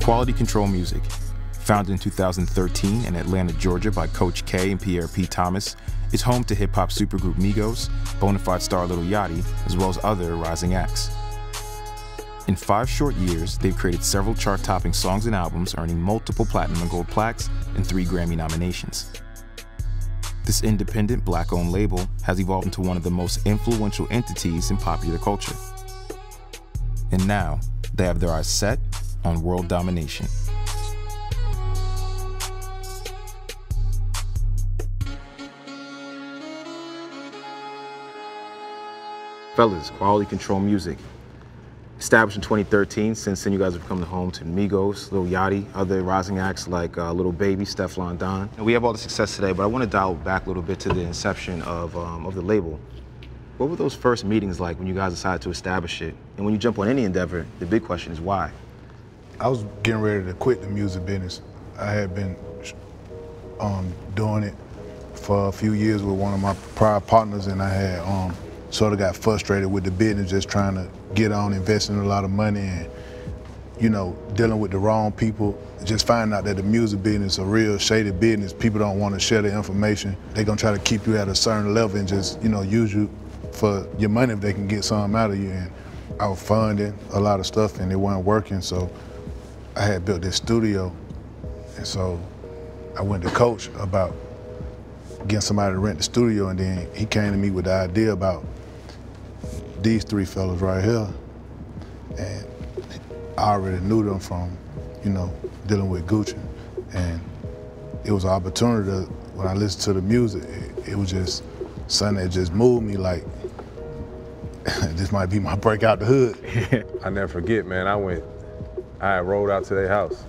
Quality Control Music, founded in 2013 in Atlanta, Georgia by Coach K and Pierre Thomas, is home to hip-hop supergroup Migos, bona fide star Lil Yachty, as well as other rising acts. In 5 short years, they've created several chart-topping songs and albums, earning multiple platinum and gold plaques and 3 Grammy nominations. This independent, black-owned label has evolved into one of the most influential entities in popular culture. And now, they have their eyes set on world domination. Fellas, Quality Control Music. Established in 2013, since then you guys have become the home to Migos, Lil Yachty, other rising acts like Lil Baby, Stefflon Don. And we have all the success today, but I want to dial back a little bit to the inception of the label. What were those first meetings like when you guys decided to establish it? And when you jump on any endeavor, the big question is why? I was getting ready to quit the music business. I had been doing it for a few years with one of my prior partners, and I had sort of got frustrated with the business, just trying to get on, investing a lot of money and, you know, dealing with the wrong people. Just finding out that the music business is a real shady business. People don't want to share the information. They're gonna try to keep you at a certain level and just, you know, use you for your money if they can get something out of you. And I was funding a lot of stuff and it wasn't working, so I had built this studio. And so I went to Coach about getting somebody to rent the studio, and then he came to me with the idea about these 3 fellas right here. And I already knew them from, you know, dealing with Gucci. And it was an opportunity to, when I listened to the music, it was just something that just moved me like, this might be my break out the hood. I never forget, man, I rolled out to their house.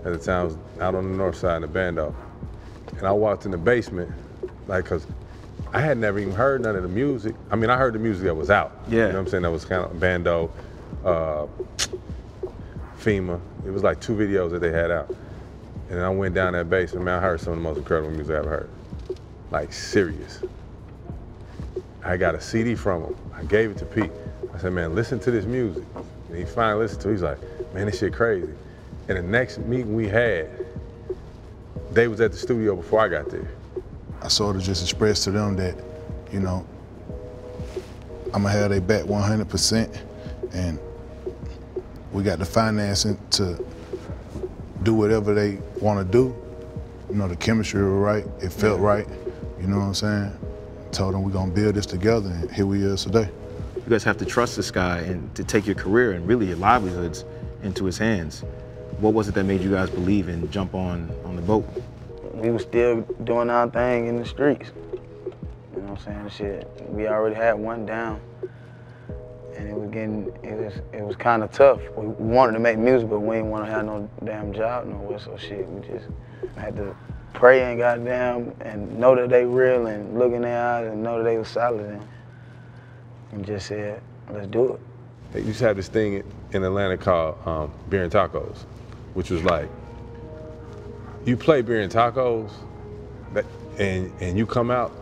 At the time, I was out on the north side in the bando. And I walked in the basement, like, cause I had never even heard none of the music. I mean, I heard the music that was out. Yeah. You know what I'm saying? That was kind of bando, FEMA. It was like 2 videos that they had out. And I went down that basement, man, I heard some of the most incredible music I ever heard. Like, serious. I got a CD from him. I gave it to Pete. I said, man, listen to this music. And he finally listened to it. He's like, man, this shit crazy. And the next meeting we had, they was at the studio before I got there. I sort of just expressed to them that, you know, I'm gonna have their back 100%, and we got the financing to do whatever they wanna do. You know, the chemistry was right, it felt right, you know what I'm saying? Told them we're gonna build this together, and here we is today. You guys have to trust this guy and to take your career and really your livelihoods into his hands. What was it that made you guys believe and jump on the boat? We was still doing our thing in the streets. You know what I'm saying? Shit, we already had one down, and it was kind of tough. We wanted to make music, but we didn't want to have no damn job nowhere. So shit, we just had to pray and goddamn and know that they real and look in their eyes and know that they was solid and just said, let's do it. They used to have this thing in Atlanta called Beer and Tacos, which was like, you play Beer and Tacos, and you come out,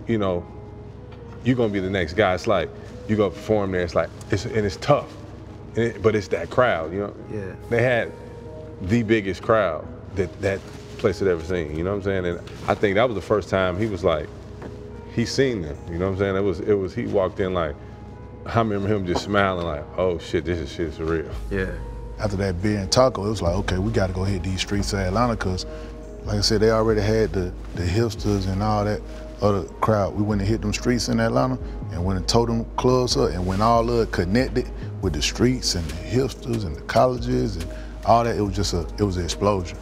you know, you're gonna be the next guy. It's like, you go perform there, it's like, it's tough, but it's that crowd, you know? Yeah. They had the biggest crowd that place had ever seen, you know what I'm saying? And I think that was the first time he was like, he seen them, you know what I'm saying? He walked in like, I remember him just smiling like, oh shit, this shit is real. Yeah. After that Beer and Taco, it was like, okay, we gotta go hit these streets of Atlanta, cause like I said, they already had the hipsters and all that other crowd. We went and hit them streets in Atlanta and went and tore them clubs up, and when all of it connected with the streets and the hipsters and the colleges and all that, it was an explosion.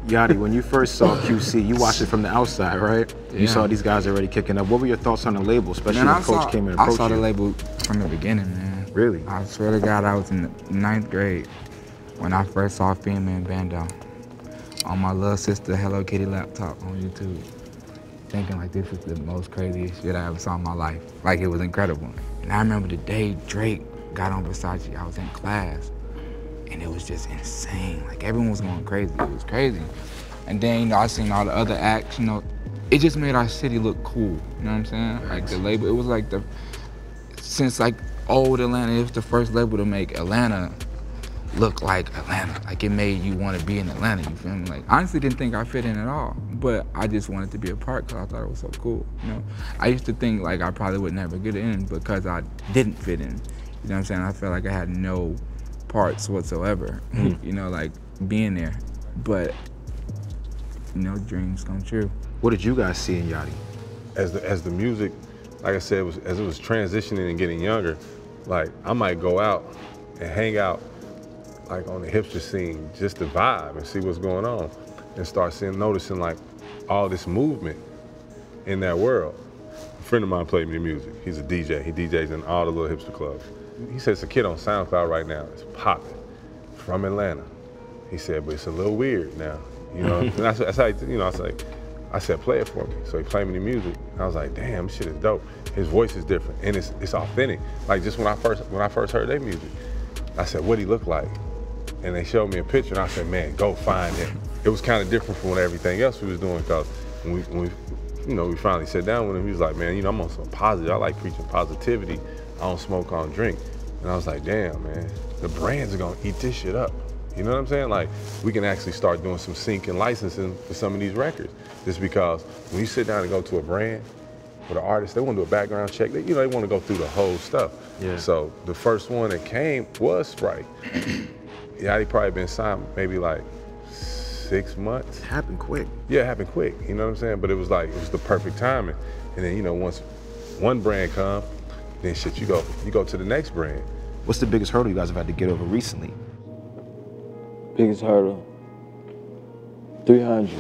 Yachty, when you first saw QC, you watched it from the outside, right? Yeah. You saw these guys already kicking up. What were your thoughts on the label, especially when Coach came and approached you? I saw the label from the beginning, man. Really? I swear to God, I was in the 9th grade when I first saw FEMA and Bando on my little sister Hello Kitty laptop on YouTube, thinking like this is the most craziest shit I ever saw in my life. Like, it was incredible. And I remember the day Drake got on Versace, I was in class, and it was just insane. Like, everyone was going crazy. It was crazy. And then, you know, I seen all the other acts, you know, it just made our city look cool, you know what I'm saying? Like, the label, it was like since like old Atlanta, it was the first label to make Atlanta look like Atlanta. Like it made you want to be in Atlanta, you feel me? Like I honestly didn't think I fit in at all, but I just wanted to be a part because I thought it was so cool, you know? I used to think like I probably would never get in because I didn't fit in. You know what I'm saying? I felt like I had no parts whatsoever, you know, like being there. But, you know, dreams come true. What did you guys see in Yachty? As the music, like I said, as it was transitioning and getting younger, like I might go out and hang out like on the hipster scene just to vibe and see what's going on and start noticing like all this movement in that world. A friend of mine played me the music. He's a DJ. He DJs in all the little hipster clubs. He said it's a kid on SoundCloud right now. It's popping from Atlanta. He said, but it's a little weird now, you know. And that's how, you know, I said, play it for me. So he played me the music. And I was like, damn, this shit is dope. His voice is different and it's authentic. Like just when I first heard their music, I said, what'd he look like? And they showed me a picture and I said, man, go find him. It was kind of different from what everything else we was doing because when we finally sat down with him, he was like, man, you know, I'm on some positive. I like preaching positivity. I don't smoke, I don't drink. And I was like, damn, man, the brands are gonna eat this shit up. You know what I'm saying? Like, we can actually start doing some sync and licensing for some of these records. Just because when you sit down and go to a brand with an artist, they want to do a background check. They want to go through the whole stuff. Yeah. So the first one that came was Sprite. Yachty probably been signed maybe like 6 months. It happened quick. Yeah, it happened quick. You know what I'm saying? But it was the perfect timing. And then, you know, once one brand come, then shit, you go to the next brand. What's the biggest hurdle you guys have had to get over recently? Biggest hurdle, 300.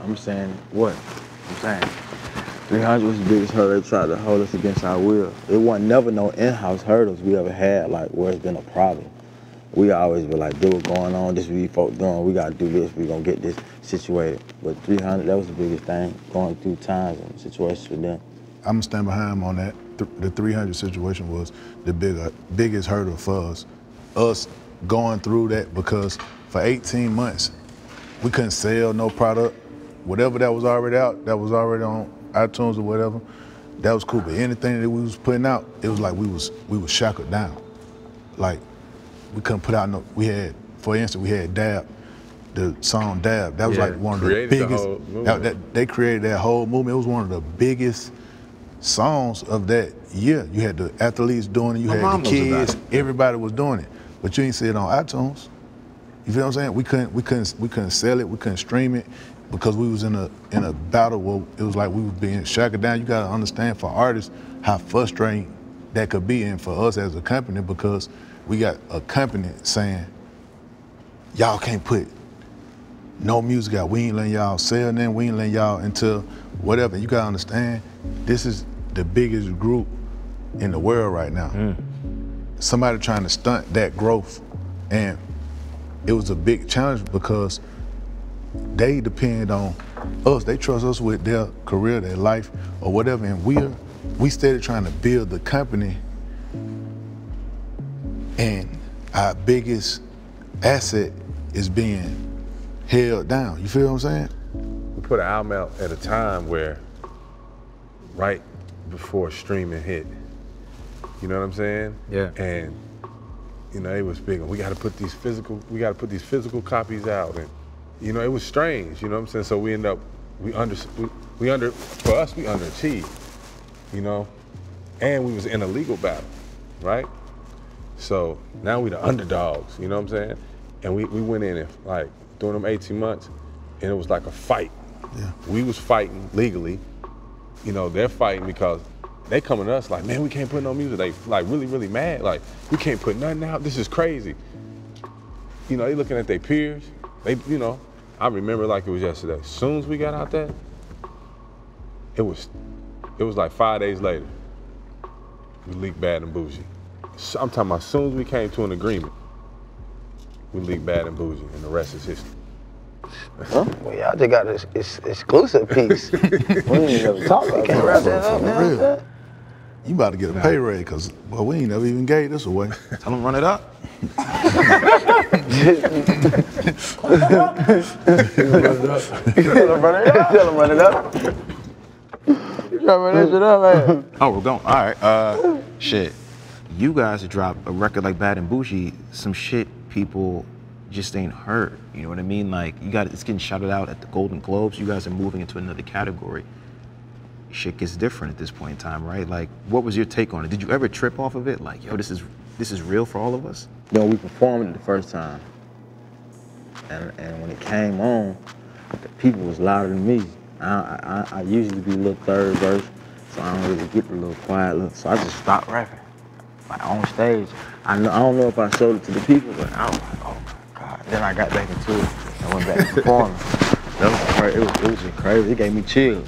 I'm saying what? I'm saying 300 was the biggest hurdle. They tried to hold us against our will. It wasn't never no in-house hurdles we ever had, like where it's been a problem. We always be like, do what's going on, this what these folk doing, we gotta do this, we gonna get this situated. But 300, that was the biggest thing, going through times and situations with them. I'm gonna stand behind him on that. The 300 situation was the biggest hurdle for us going through that, because for 18 months, we couldn't sell no product. Whatever that was already out, that was already on iTunes or whatever, that was cool. But anything that we was putting out, it was like we was shackled down. Like, we couldn't put out for instance, we had Dab, the song Dab. That was like one of the biggest, they created that whole movement. It was one of the biggest songs of that year. You had the athletes doing it, you had the kids, everybody was doing it. But you ain't see it on iTunes. You feel what I'm saying? We couldn't sell it, we couldn't stream it because we was in a battle where it was like we was being shackled down. You gotta understand for artists how frustrating that could be, and for us as a company, because we got a company saying, y'all can't put no music out. We ain't letting y'all sell nothing, we ain't letting y'all until whatever. You gotta understand, this is the biggest group in the world right now. Somebody trying to stunt that growth, and it was a big challenge because they depend on us. They trust us with their career, their life, or whatever, and we started trying to build the company, and our biggest asset is being held down. You feel what I'm saying? We put an album out at a time where, right before streaming hit, you know what I'm saying? Yeah. And you know, it was big. We got to put these physical copies out, and you know, it was strange. You know what I'm saying? So we for us, we underachieved. You know, and we was in a legal battle, right? So now we the underdogs. You know what I'm saying? And we went in and like during them 18 months, and it was like a fight. Yeah. We was fighting legally. You know, they're fighting because they coming to us like, man, we can't put no music. They like really, really mad. Like, we can't put nothing out. This is crazy. You know, they looking at their peers. They, you know, I remember like it was yesterday. As soon as we got out there, it was like 5 days later, we leaked Bad and Boujee. So I'm talking about as soon as we came to an agreement, we leaked Bad and Boujee, and the rest is history. Huh? Well, y'all just got this exclusive piece. We ain't never talk about can't wrap that up now. You about to get a pay raise, because well, we ain't never even gave this away. Tell them run it up. Tell them run it up. You trying to run that shit up, man. Oh, we're going. All right. Shit. You guys dropped a record like Bad and Boujee, some shit people just ain't heard. You know what I mean? Like, it's getting shouted out at the Golden Globes. You guys are moving into another category. Shit gets different at this point in time, right? Like, what was your take on it? Did you ever trip off of it? Like, yo, this is real for all of us? You know, we performed it the first time, and when it came on, the people was louder than me. I usually be a little third verse, so I don't really get the little quiet look. So I just stopped rapping, like on stage. I don't know if I showed it to the people, but I was like, oh my God. Then I got back into it and went back to performing. It was just crazy. It gave me chills.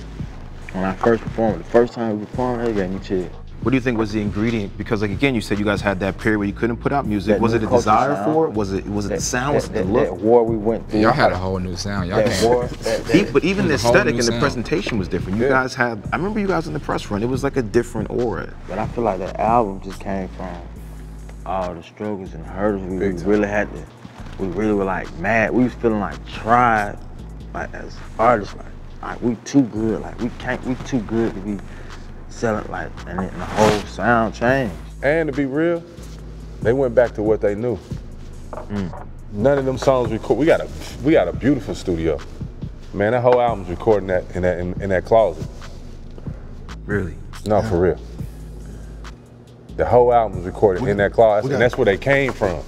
When I first performed, the first time we performed, it gave me chills. What do you think was the ingredient? Because, like, again, you said you guys had that period where you couldn't put out music. Was it a desire for it? Was it the sound? Was it the look? That war we went through. Y'all had a whole new sound. Y'all But even the aesthetic and the sound. presentation was different. You guys had, I remember you guys in the press run, it was like a different aura. But I feel like that album just came from all the struggles and hurdles we really were like mad. We was feeling like tried, like as artists, like we too good, like we too good to be selling, like, and then the whole sound changed. And to be real, they went back to what they knew. None of them songs recorded. We got a beautiful studio. Man, that whole album's recording in that closet. Really? No, for real. The whole album's recorded in that closet, and that's where they came from.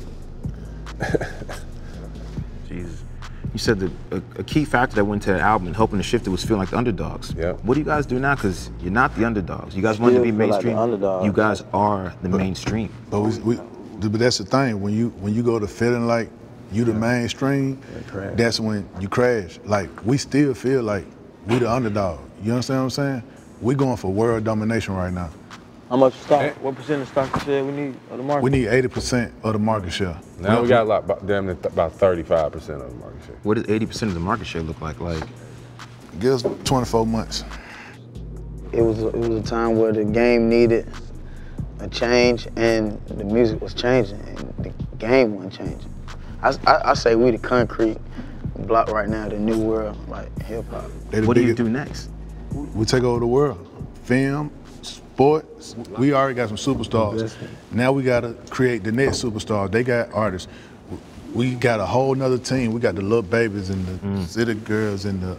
Jesus. You said that a key factor that went to that album and helping to shift it was feeling like the underdogs. Yeah. What do you guys do now? Because you're not the underdogs. You guys wanted to be mainstream. Like you guys are the mainstream. But but that's the thing. When you go to feeling like you the mainstream, that's when you crash. Like, we still feel like we the underdog. You understand what I'm saying? We going for world domination right now. How much stock? What percent of stock you said we need of the market? We need 80% of the market share. Now we got about 35% of the market share. What does 80% of the market share look like? Like, Give us 24 months. It was a time where the game needed a change and the music was changing and the game wasn't changing. I say we the concrete block right now, the new world, like hip hop. what do you do next? We take over the world. Film, sports. We already got some superstars. Now we gotta create the next superstar. They got artists. We got a whole nother team. We got the Little Babies and the City Girls and the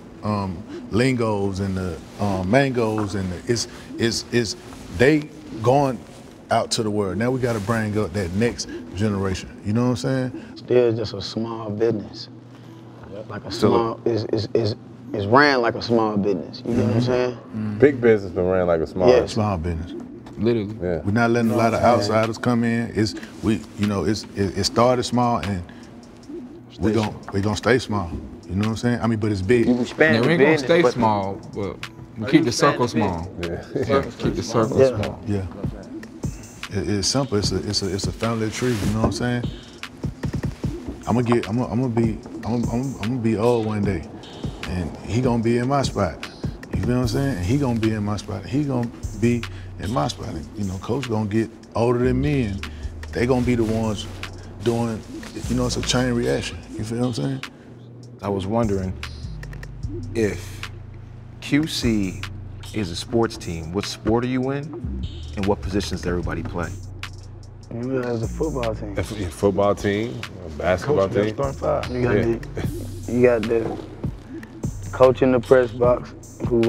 Lingos and the Mangos and the, they going out to the world. Now we gotta bring up that next generation. You know what I'm saying? Still just a small business. Like a small, is ran like a small business. You know what I'm saying? Big business been ran like a small. Small business. Literally. Yeah. We're not letting a lot of outsiders come in. It started small and we gonna stay small. You know what I'm saying? I mean, but it's big. Yeah, we ain't gonna stay small, but we keep the circle small. Yeah. Keep the circle small. Yeah. It's simple. It's a family tree. You know what I'm saying? I'm gonna be old one day, and he gonna be in my spot. You feel what I'm saying? And he gonna be in my spot. He gonna be in my spot. And, you know, Coach gonna get older than me, and they gonna be the ones doing. You know, it's a chain reaction. You feel what I'm saying? I was wondering if QC is a sports team, what sport are you in, and what positions does everybody play? You as a football team. A football team, a basketball team. You got the coach in the press box who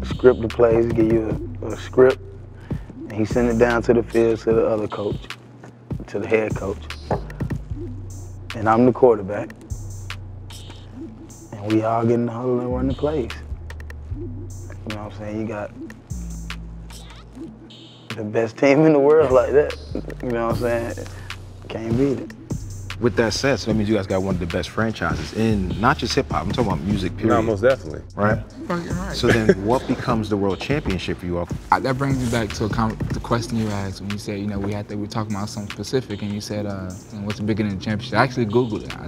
script the plays, give you a script, and he send it down to the field to the other coach, to the head coach. And I'm the quarterback. And we all get in the huddle and run the plays. You know what I'm saying? You got the best team in the world like that. You know what I'm saying? Can't beat it. With that said, so that means you guys got one of the best franchises in not just hip hop, I'm talking about music, period. No, most definitely. Right? Fucking right. So then what becomes the world championship for you all? That brings me back to the question you asked when you said, you know, we were talking about something specific, and you said, what's bigger than the championship? I actually Googled it. I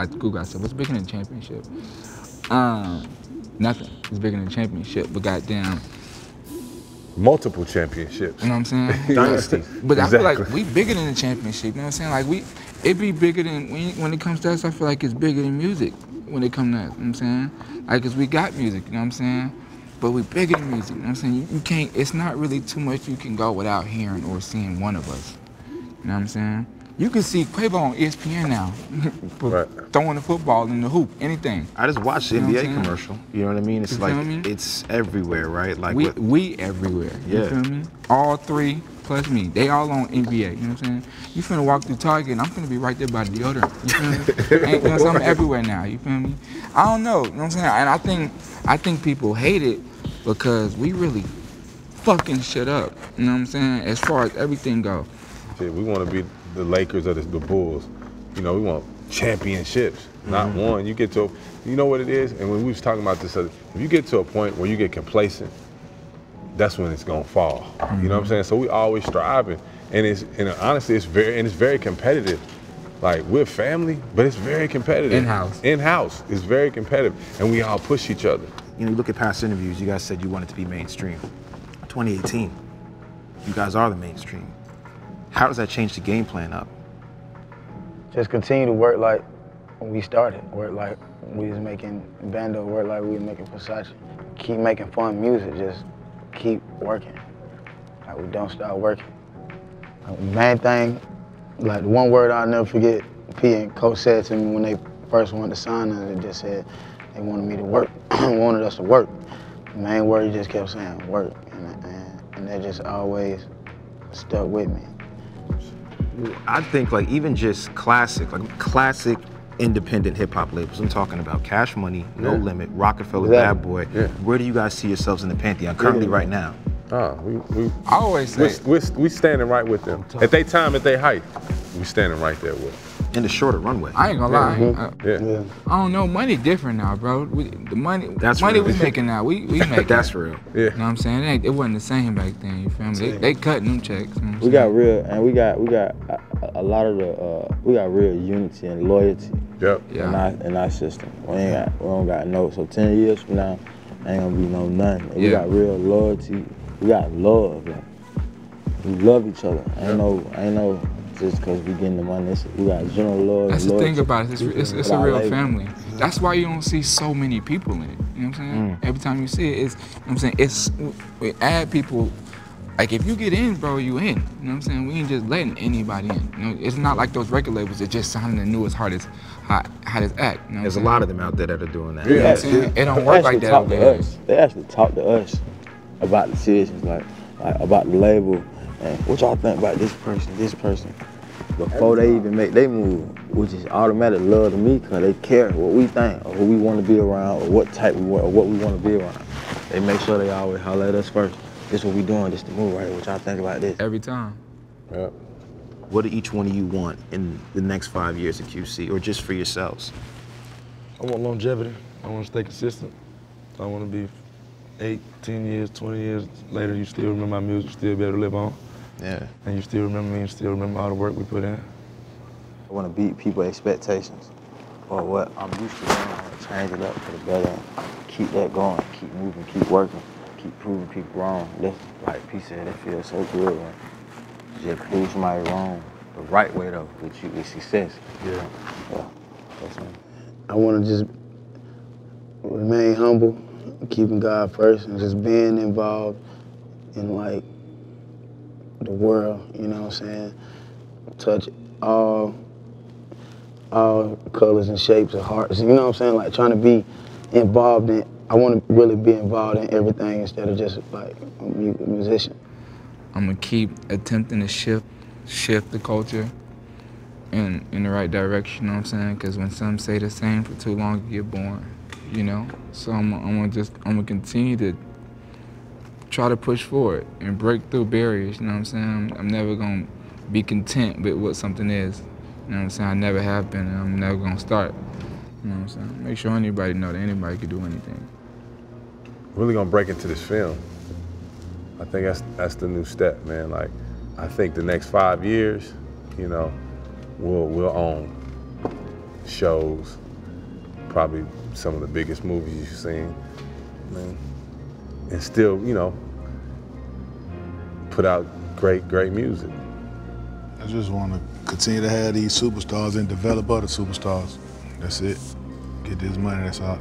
Googled, I said, what's bigger than the championship? Nothing is bigger than the championship, but goddamn. Multiple championships. You know what I'm saying? Dynasty. But Exactly. I feel like we bigger than the championship, you know what I'm saying? Like it be bigger than, when it comes to us, I feel like it's bigger than music when it comes to that, you know what I'm saying? Like, cause we got music, you know what I'm saying? But we bigger than music, you know what I'm saying? You can't, it's not really too much you can go without hearing or seeing one of us, you know what I'm saying? You can see Quavo on ESPN now, Right. throwing the football in the hoop, anything. I just watched the You know what NBA I'm saying? commercial. You know what I mean? It's You like, feel me? it's everywhere, right? Like We everywhere. Yeah. You feel me? All three plus me. They all on NBA. You know what I'm saying? You finna walk through Target and I'm finna be right there by the deodorant. You feel me? And, you know, so I'm everywhere now. You feel me? I don't know. You know what I'm saying? And I think people hate it because we really fucking shit up. You know what I'm saying? As far as everything go. Shit, we want to be the Lakers or the Bulls. You know, we want championships, not one. You get to, you know what it is? And when we was talking about this, if you get to a point where you get complacent, that's when it's gonna fall. You know what I'm saying? So we always striving, and honestly, it's very competitive. Like, we're family, but it's very competitive. In-house, it's very competitive, and we all push each other. You know, you look at past interviews, you guys said you wanted to be mainstream. 2018, you guys are the mainstream. How does that change the game plan up? Just continue to work like we started. Work like we was making Bando, work like we was making Versace. Keep making fun music, just keep working. Like, we don't stop working. Like, the main thing, like, the one word I'll never forget, P and Coach said to me when they first wanted to sign us, they just said they wanted me to work, wanted us to work. The main word, he just kept saying, work. And that just always stuck with me. I think, like, even just classic independent hip hop labels. I'm talking about Cash Money, No Limit, Rockefeller, Bad Boy. Yeah. Where do you guys see yourselves in the pantheon currently right now? I always say we standing right with them. At their time, at their height, we standing right there with them. In the shorter runway. I ain't gonna lie. Yeah. I don't know. Money different now, bro. The money real. we making now. We make That's real. Yeah. You know what I'm saying? It wasn't the same back then. You feel me? They cutting them checks. You know what I'm We got real, and we got a lot of we got real unity and loyalty. Yep. Yeah. In our system. We don't got no. So 10 years from now, ain't gonna be no nothing. We Yeah. got real loyalty. We got love. Like, we love each other. Ain't no just because we getting the money. We got general love. That's and the loyalty. thing about it. It's a real family. That's why you don't see so many people in it. You know what I'm saying? Every time you see it, you know what I'm saying? We add people. Like, if you get in, bro, you in. You know what I'm saying? We ain't just letting anybody in. You know, it's not like those record labels that just signing the newest, hottest act. You know what There's a I'm lot of them out there that are doing that. saying? You know what I'm saying? It don't work like that over here. They actually talk to us about decisions, like about the label, and what y'all think about this person, before they even make their move, which is automatic love to me, because they care what we think, or who we want to be around, or what type we want, or what we want to be around. They make sure they always holler at us first. This what we doing, this the move right here, what y'all think about this? Every time. Yeah. What do each one of you want in the next 5 years at QC, or just for yourselves? I want longevity. I want to stay consistent. I want to be 8, 10 years, 20 years later, you still remember my music, still be able to live on. Yeah. And you still remember me, and still remember all the work we put in. I want to beat people's expectations, or what I'm used to doing. I want to change it up for the better, keep that going, keep moving, keep working, keep proving people wrong. That's, like P said, that feels so good when you just prove somebody wrong the right way though, with success. Yeah. That's me. I want to just remain humble, keeping God first, and just being involved in, like, the world, you know what I'm saying? Touch all colors and shapes of hearts, you know what I'm saying? Like, trying to be involved in, I want to really be involved in everything instead of just, like, a musician. I'm gonna keep attempting to shift the culture in the right direction, you know what I'm saying? Because when some say the same for too long, you get bored, you know? So I'm gonna continue to try to push forward and break through barriers, you know what I'm saying? I'm never gonna be content with what something is, you know what I'm saying? I never have been, and I'm never gonna start, you know what I'm saying? Make sure anybody know that anybody can do anything. Really gonna break into this film. I think that's the new step, man. Like, I think the next 5 years, you know, we'll own shows, probably some of the biggest movies you've seen, man. And still, you know, put out great music. I just want to continue to have these superstars and develop other superstars. That's it. Get this money, that's all.